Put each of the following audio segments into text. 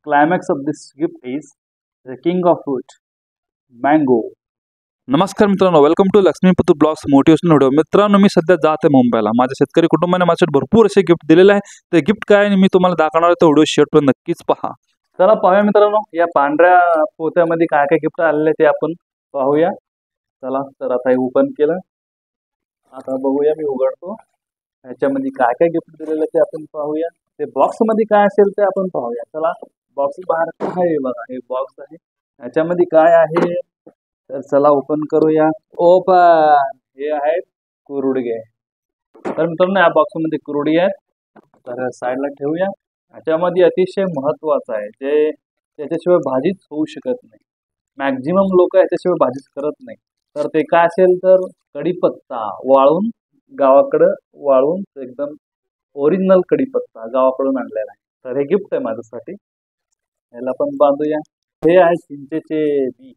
climax of this gift is the king of fruit, mango. नमस्कार मित्रांनो, welcome to Lakshmipati blogs motivational video. मित्रांनो, मी सध्या जात आहे मुंबईला. माझ्या शेतकरी कुटुंबाने माझ्यासाठी भरपूर असे गिफ्ट दिलेले आहे. ते गिफ्ट काय आहे मी तुम्हाला दाखवणार आहे, तो व्हिडिओ शेवटपर्यंत नक्कीच पहा. चला पाहूया मित्रांनो, या पांढऱ्या पोत्यामध्ये काय काय गिफ्ट आलेले ते आपण पाहूया. चला तर आता हे ओपन केलं. आता बघूया, मी उघडतो. ह्याच्यामध्ये काय काय गिफ्ट दिलेलं ते आपण पाहूया. ते बॉक्स मध्ये काय असेल ते आपण पाहूया. चला, बॉक्स बाहेर आहे बघा, हे बॉक्स आहे. ह्याच्यामध्ये काय आहे तर चला ओपन करूया. ओपन. हे आहेत कुरुडगे. तर मित्रांनो, या बॉक्स मध्ये कुरुडी आहेत. तर साईडला ठेवूया. ह्याच्यामध्ये अतिशय महत्वाचं आहे, जे त्याच्याशिवाय भाजीच होऊ शकत नाही. मॅक्झिमम लोक याच्याशिवाय भाजीच करत नाही. तर ते काय असेल तर कढीपत्ता वाळून, गावाकडं वाळून एकदम ओरिजिनल कढीपत्ता गावाकडून आणलेला आहे. तर हे गिफ्ट आहे माझ्यासाठी. याला पण बांधूया. हे आहे चिंचेचे बी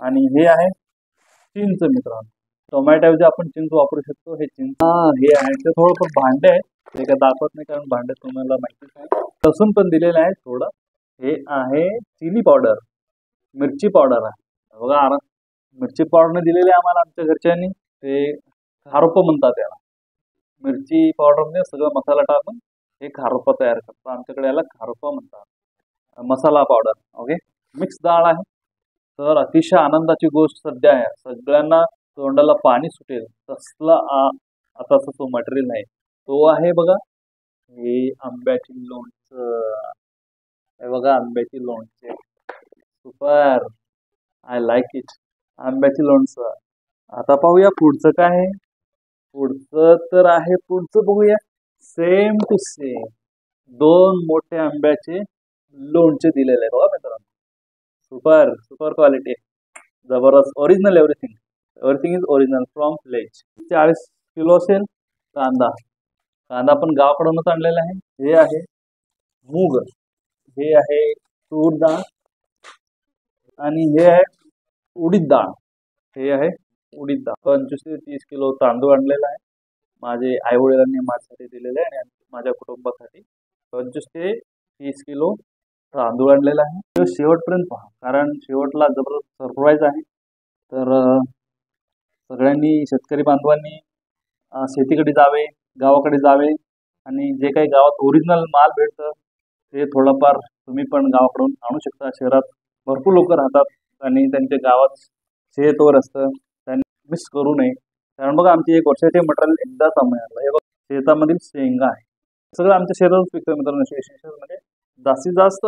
आणि हे आहे चिंच. मित्रांनो, टोमॅटोऐवजी आपण चिंच वापरू शकतो. हे चिंच हे आहे. ते थोडं भांडे आहे, ते काय दाखवत नाही कारण भांडे तुम्हाला माहितीच आहे. लसूण पण दिलेलं आहे थोडं. हे आहे चिली पावडर, मिरची पावडर आहे बघा. मिरची पावडरने दिलेली आहे आम्हाला आमच्या घरच्यांनी. ते खारोप म्हणतात त्याला. मिरची पावडरने सगळं मसाला टाकून हे खारोप तयार करतात. आमच्याकडे याला खारोप म्हणतात, मसाला पावडर. ओके. मिक्स डाळ आहे. तर अतिशय आनंदाची गोष्ट सध्या आहे. सगळ्यांना तोंडाला पाणी सुटेल तसला आताचा तो मटेरियल आहे. तो आहे बघा, हे आंब्याची लोणचं. हे बघा, आंब्याची लोणचे. Super, I like it. आंब्याची लोणचं. आता पाहूया पुढचं काय आहे. पुढचं तर आहे, पुढचं बघूया. सेम टू सेम 2 मोठे आंब्याचे लोणचे दिलेले आहे बघा मित्रांनो. सुपर सुपर क्वालिटी, जबरदस्त. Original everything is original from village. 40 kilo असेल. कांदा पण गावाकडूनच आणलेला आहे. हे आहे मूग, हे आहे तूर डाळ आणि हे आहे उडीद डाळ. हे आहे उडीद डाळ. 25 ते 30 किलो तांदूळ आणलेला आहे. माझे आई वडिलांनी माझ्यासाठी दिलेले आहे आणि माझ्या कुटुंबासाठी 25 ते 30 किलो तांदूळ आणलेला आहे. शेवटपर्यंत पहा, कारण शेवटला जबरदस्त सरप्राईज आहे. तर सगळ्यांनी, शेतकरी बांधवांनी शेतीकडे जावे, गावाकडे जावे आणि जे काही गावात ओरिजिनल माल भेटतं ते थोडंफार तुम्ही पण गावाकडून आणू शकता. शहरात भरपूर लोक राहतात आणि त्यांच्या गावात शेतवर असतं, त्यांनी मिस करू नये. कारण बघा, आमची 1 वर्षाचे मटेरियल एकदाच मिळालं. हे बघा, शेतामधील शेंगा आहे. सगळं आमच्या शेतातच पिकतं मित्रांनो. म्हणजे जास्तीत जास्त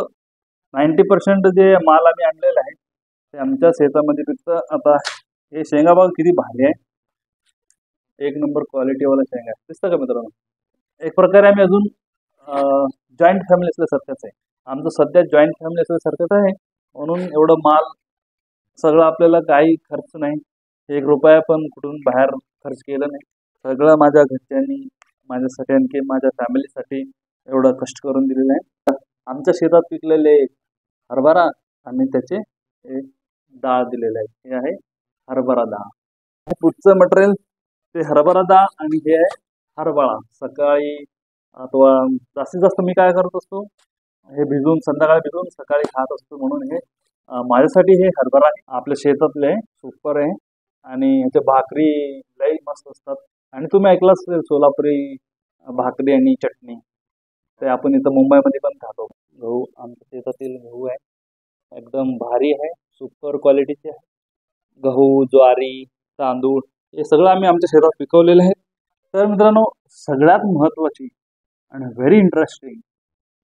90% जे माल आम्ही आणलेला आहे ते आमच्या शेतामध्ये पिकतं. आता हे शेंगा बघा किती भारी आहे. 1 नंबर क्वालिटीवाला शेंगा आहे. दिसतं का मित्रांनो. एक प्रकारे आम्ही अजून जॉईंट फॅमिली असल्यासारखंच आहे. आमचं सध्या जॉईंट फॅमिली असल्यासारखंच आहे. म्हणून एवढं माल सगळं, आपल्याला काही खर्च नाही. 1 रुपया पण कुठून बाहेर खर्च केलं नाही. सगळं माझ्या घरच्यांनी माझ्यासाठी, आणखी माझ्या फॅमिलीसाठी एवढं कष्ट करून दिलेलं आहे. आमच्या शेतात पिकलेले हरभरा आणि त्याचे एक डाळ दिलेले आहे. हे आहे हरभरा डाळ. पुढचं मटेरियल ते हरभरा डाळ आणि हे आहे हरभरा. सकाळी अथवा जास्तीत जास्त मी काय करत असतो, हे भिजवून, संध्याकाळी भिजवून सकाळी खात असतो. म्हणून हे माझ्यासाठी हे हरभरा आहे. आपल्या शेतातले सुपर आहे आणि ह्याच्या भाकरी लई मस्त असतात. आणि तुम्ही ऐकलं असेल सोलापुरी भाकरी आणि चटणी, ते आपण इथं मुंबईमध्ये पण खातो. गहू, आमच्या शेतातील गहू आहे, एकदम भारी आहे, सुपर क्वालिटीचे आहे. गहू, ज्वारी, तांदूळ हे सगळं आम्ही आमच्या शेतात पिकवलेलं आहे. तर मित्रांनो, सगळ्यात महत्त्वाची आणि very interesting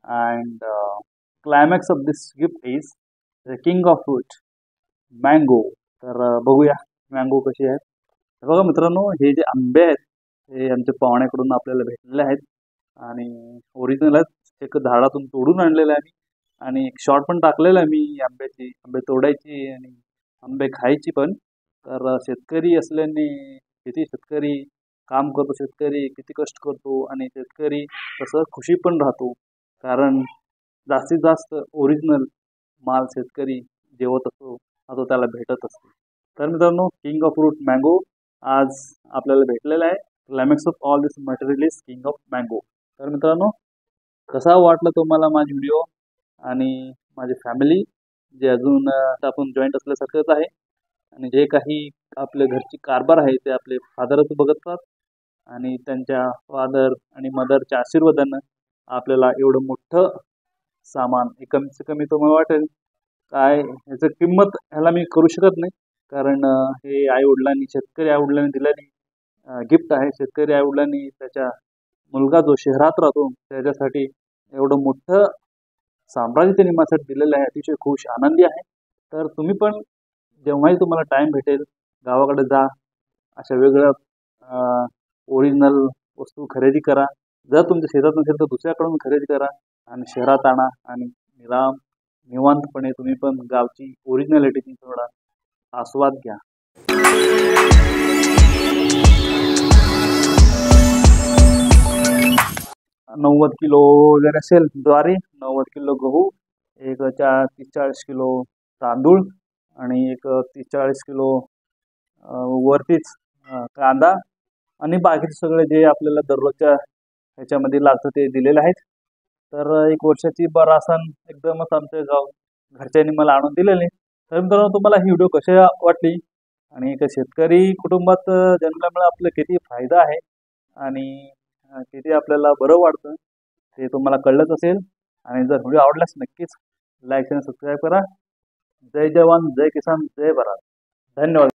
and climax of this gift is the king of fruit, mango. तर बघूया मँगो कशी आहेत. बघा मित्रांनो, हे जे आंबे आहेत हे आमच्या पाहुण्याकडून आपल्याला भेटलेले आहेत आणि ओरिजिनल आहेत. एक झाडातून तोडून आणलेलं आहे आणि एक शॉर्ट पण टाकलेला आहे मी आंबे तोडायची आणि आंबे खायची पण. तर शेतकरी असल्याने, किती शेतकरी काम करतो, शेतकरी किती कष्ट करतो आणि शेतकरी तसं खुशी पण राहतो. कारण जास्तीत जास्त ओरिजिनल माल शेतकरी जेवत असतो, तो त्याला भेटत असतो. तर मित्रांनो, किंग ऑफ फ्रूट मँगो आज आपल्याला भेटलेला आहे. Climax of all this material is king of mango. तर मित्रांनो, कसा वाटलं तुम्हाला माझा व्हिडिओ आणि माझी फॅमिली जे अजून आपण जॉईंट असल्यासारखंच आहे आणि जे काही आपल्या घरची कारभार आहे ते आपले फादरच बघतात आणि त्यांच्या फादर आणि मदरच्या आशीर्वादानं आपल्याला एवढं मोठं सामान हे कमीत कमी तुम्हाला वाटेल काय ह्याचं किंमत ह्याला मी करू शकत नाही कारण हे आईवडिलांनी शेतकरी आईवडिलांनी दिलेली गिफ्ट आहे. शेतकरी आईवडिलांनी त्याच्या मुलगा जो शहरात राहतो त्याच्यासाठी एवढं मोठं साम्राज्य त्यांनी माझ्यासाठी दिलेलं आहे. अतिशय खुश आनंदी आहे. तर तुम्ही पण जेव्हाही तुम्हाला टाईम भेटेल गावाकडे जा, अशा वेगळ्या ओरिजिनल वस्तू खरेदी करा. जर तुमच्या शेतात नसेल तर दुसऱ्याकडून खरेदी करा आणि शहरात आणा आणि निवांतपणे तुम्ही पण गावची ओरिजिनॅलिटीची थोडा आस्वाद घ्या. 90 किलो जर असेल ज्वारी, 90 किलो गहू, एक 30-40 किलो तांदूळ आणि एक 30-40 किलो वरतीच कांदा आणि बाकीचे सगळे जे आपल्याला दररोजच्या ह्याच्यामध्ये लागतं ते दिलेले आहेत. तर एक वर्षाची राशन एकदमच आमच्या घरच्यांनी मला आणून दिलेले. तर मित्रांनो, तुम्हाला ही व्हिडिओ कशी वाटली आणि एका शेतकरी कुटुंबात जन्मल्यामुळे आपलं किती फायदा आहे आणि किती आपल्याला बरं वाटतं ते तुम्हाला कळलंच असेल. आणि जर व्हिडिओ आवडल्यास नक्कीच लाईक आणि सबस्क्राईब करा. जय जवान, जय किसान, जय भारत. धन्यवाद.